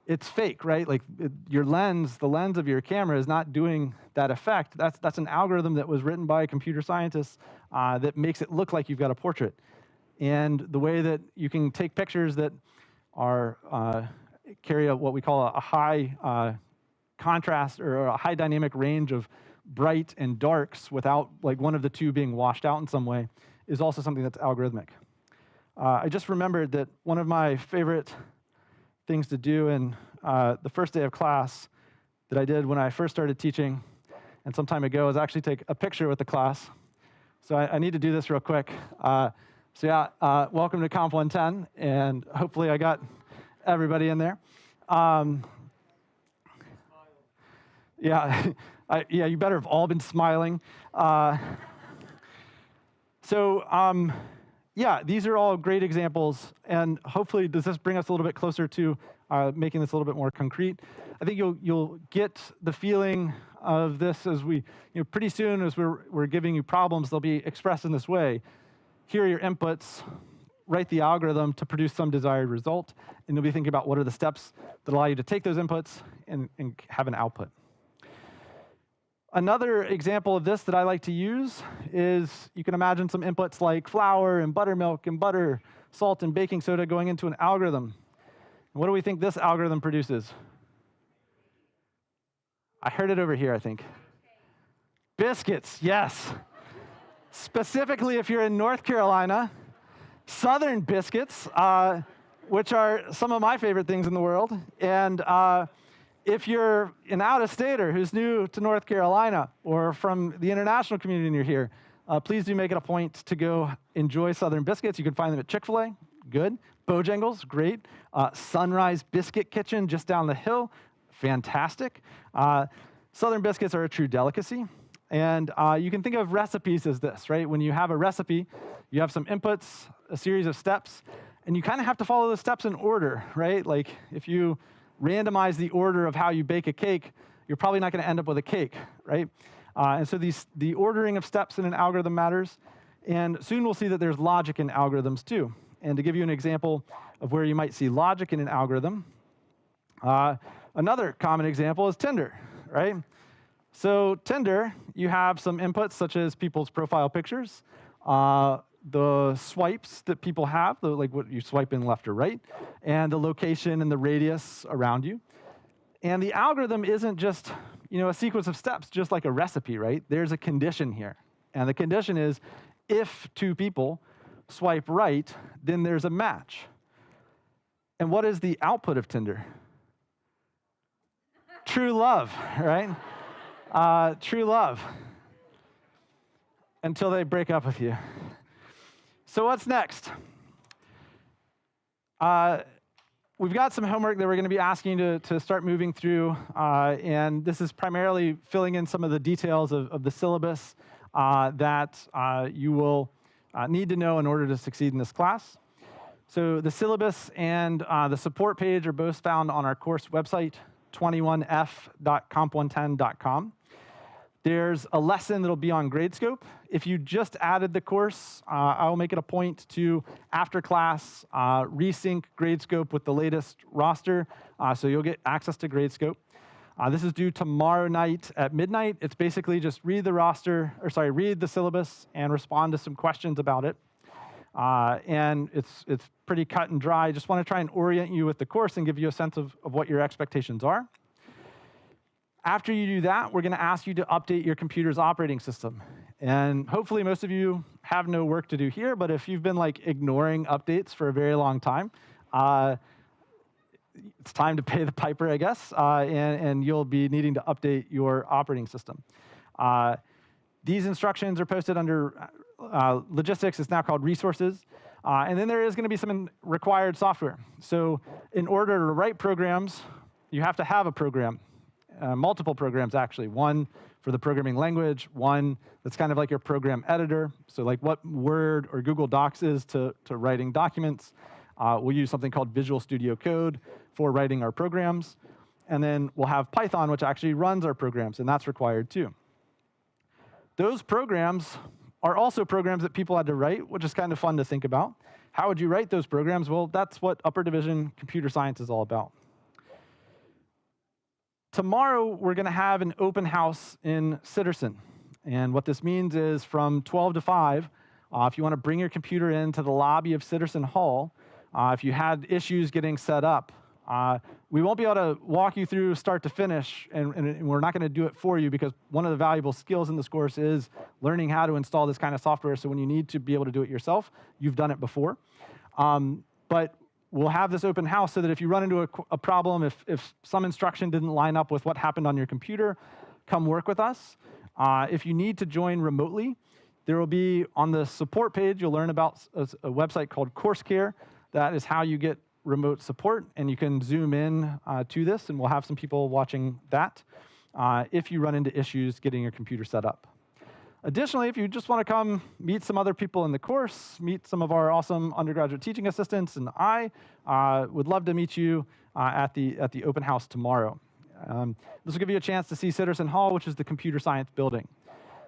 it's fake, right? Like the lens of your camera is not doing that effect. That's an algorithm that was written by computer scientists that makes it look like you've got a portrait. And the way that you can take pictures that are carry what we call a high contrast or a high dynamic range of bright and darks without like one of the two being washed out in some way is also something that's algorithmic. I just remembered that one of my favorite things to do in the first day of class that I did when I first started teaching and some time ago is actually take a picture with the class. So I need to do this real quick. Welcome to COMP110, and hopefully I got everybody in there. You better have all been smiling. These are all great examples, and hopefully does this bring us a little bit closer to making this a little bit more concrete. I think you'll get the feeling of this as we, pretty soon as we're giving you problems, they'll be expressed in this way. Here are your inputs, write the algorithm to produce some desired result, and you'll be thinking about what are the steps that allow you to take those inputs and have an output. Another example of this that I like to use is you can imagine some inputs like flour and buttermilk and butter, salt and baking soda going into an algorithm. And what do we think this algorithm produces? I heard it over here, I think. Biscuits, yes. Specifically, if you're in North Carolina, Southern biscuits, which are some of my favorite things in the world. And if you're an out-of-stater who's new to North Carolina or from the international community and you're here, please do make it a point to go enjoy Southern biscuits. You can find them at Chick-fil-A, good. Bojangles, great. Sunrise Biscuit Kitchen just down the hill, fantastic. Southern biscuits are a true delicacy. And you can think of recipes as this, right? When you have a recipe, you have some inputs, a series of steps, and you kind of have to follow the steps in order, right? Like if you randomize the order of how you bake a cake, you're probably not going to end up with a cake, right? And so the ordering of steps in an algorithm matters. And soon we'll see that there's logic in algorithms too. And to give you an example of where you might see logic in an algorithm, another common example is Tinder, right? So Tinder, you have some inputs such as people's profile pictures, the swipes that people have, like what you swipe in left or right, and the location and the radius around you. And the algorithm isn't just a sequence of steps, just like a recipe, right? There's a condition here. And the condition is if two people swipe right, then there's a match. And what is the output of Tinder? True love, right? True love. Until they break up with you. So what's next? we've got some homework that we're going to be asking you to start moving through, and this is primarily filling in some of the details of the syllabus that you will need to know in order to succeed in this class. So the syllabus and the support page are both found on our course website, 21f.comp110.com. There's a lesson that'll be on Gradescope. If you just added the course, I will make it a point to, after class, resync Gradescope with the latest roster, so you'll get access to Gradescope. This is due tomorrow night at midnight. It's basically just read the syllabus and respond to some questions about it. And it's pretty cut and dry. I just want to try and orient you with the course and give you a sense of what your expectations are. After you do that, we're going to ask you to update your computer's operating system. And hopefully most of you have no work to do here, but if you've been like ignoring updates for a very long time, it's time to pay the piper, I guess, and you'll be needing to update your operating system. These instructions are posted under logistics. It's now called resources. And then there is going to be some required software. So in order to write programs, you have to have a program. Multiple programs, actually. One for the programming language, one that's kind of like your program editor. So like what Word or Google Docs is to writing documents. We'll use something called Visual Studio Code for writing our programs. And then we'll have Python, which actually runs our programs, and that's required too. Those programs are also programs that people had to write, which is kind of fun to think about. How would you write those programs? Well, that's what upper division computer science is all about. Tomorrow, we're going to have an open house in Sitterson. And what this means is from 12 to 5, if you want to bring your computer into the lobby of Sitterson Hall, if you had issues getting set up, we won't be able to walk you through start to finish, and we're not going to do it for you because one of the valuable skills in this course is learning how to install this kind of software, so when you need to be able to do it yourself, you've done it before. But we'll have this open house so that if you run into a problem, if some instruction didn't line up with what happened on your computer, come work with us. If you need to join remotely, there will be on the support page, you'll learn about a website called CourseCare. That is how you get remote support, and you can zoom in to this, and we'll have some people watching that if you run into issues getting your computer set up. Additionally, if you just want to come meet some other people in the course, meet some of our awesome undergraduate teaching assistants, and I would love to meet you at the open house tomorrow. This will give you a chance to see Sitterson Hall, which is the computer science building.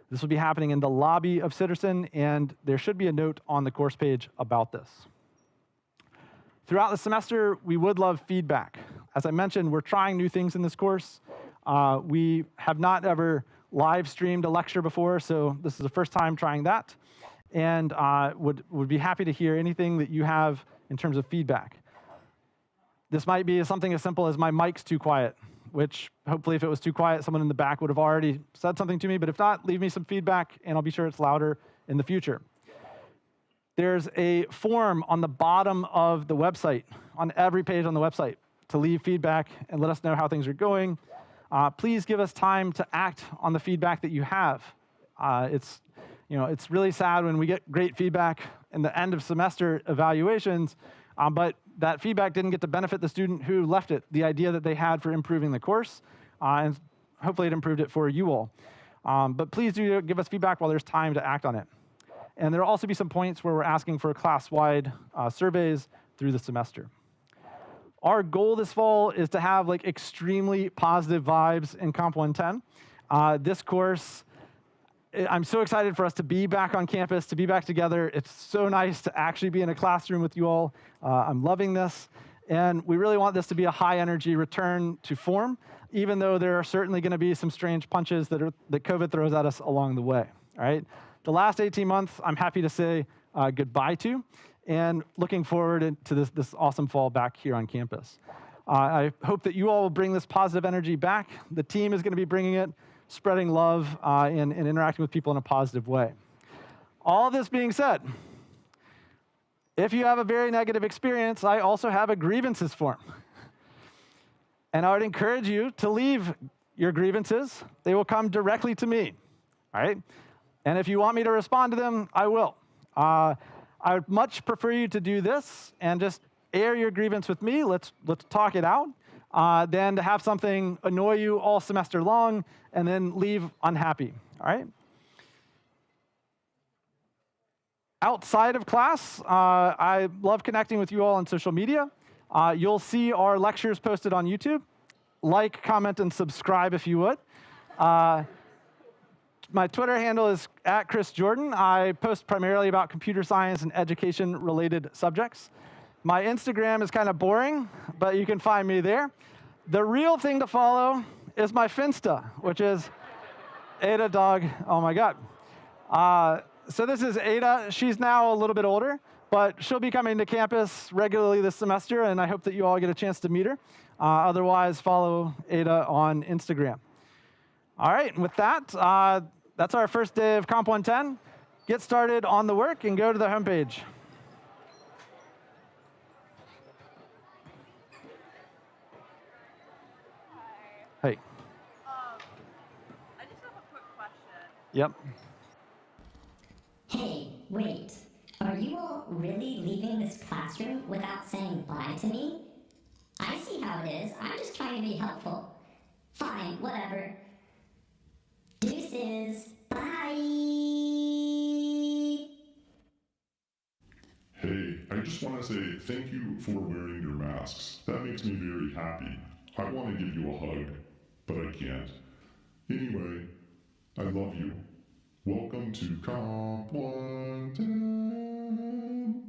This will be happening in the lobby of Sitterson, and there should be a note on the course page about this. Throughout the semester, we would love feedback. As I mentioned, we're trying new things in this course. We have not ever live streamed a lecture before, so this is the first time trying that, and would be happy to hear anything that you have in terms of feedback. This might be something as simple as my mic's too quiet, which hopefully if it was too quiet, someone in the back would have already said something to me, but if not, leave me some feedback, and I'll be sure it's louder in the future. There's a form on the bottom of the website, on every page on the website, to leave feedback and let us know how things are going. Please give us time to act on the feedback that you have. It's really sad when we get great feedback in the end of semester evaluations, but that feedback didn't get to benefit the student who left it, the idea that they had for improving the course, and hopefully it improved it for you all. But please do give us feedback while there's time to act on it. And there'll also be some points where we're asking for class-wide surveys through the semester. Our goal this fall is to have like extremely positive vibes in COMP110. This course, I'm so excited for us to be back on campus, to be back together. It's so nice to actually be in a classroom with you all. I'm loving this. And we really want this to be a high-energy return to form, even though there are certainly going to be some strange punches that COVID throws at us along the way. All right? The last 18 months, I'm happy to say goodbye to, and looking forward to this awesome fall back here on campus. I hope that you all will bring this positive energy back. The team is going to be bringing it, spreading love and interacting with people in a positive way. All this being said, if you have a very negative experience, I also have a grievances form. And I would encourage you to leave your grievances. They will come directly to me, all right? And if you want me to respond to them, I will. I would much prefer you to do this and just air your grievance with me, let's talk it out, than to have something annoy you all semester long and then leave unhappy, all right? Outside of class, I love connecting with you all on social media. You'll see our lectures posted on YouTube. Like, comment, and subscribe if you would. My Twitter handle is @ChrisJordan. I post primarily about computer science and education-related subjects. My Instagram is kind of boring, but you can find me there. The real thing to follow is my Finsta, which is Ada Dog. Oh my God. So this is Ada. She's now a little bit older, but she'll be coming to campus regularly this semester, and I hope that you all get a chance to meet her. Otherwise, follow Ada on Instagram. All right, and with that, that's our first day of Comp 110. Get started on the work and go to the homepage. Hey. I just have a quick question. Yep. Hey, wait. Are you all really leaving this classroom without saying bye to me? I see how it is. I'm just trying to be helpful. Fine, whatever. Deuces. Bye. Hey, I just want to say thank you for wearing your masks. That makes me very happy. I want to give you a hug, but I can't. Anyway, I love you. Welcome to Comp 110.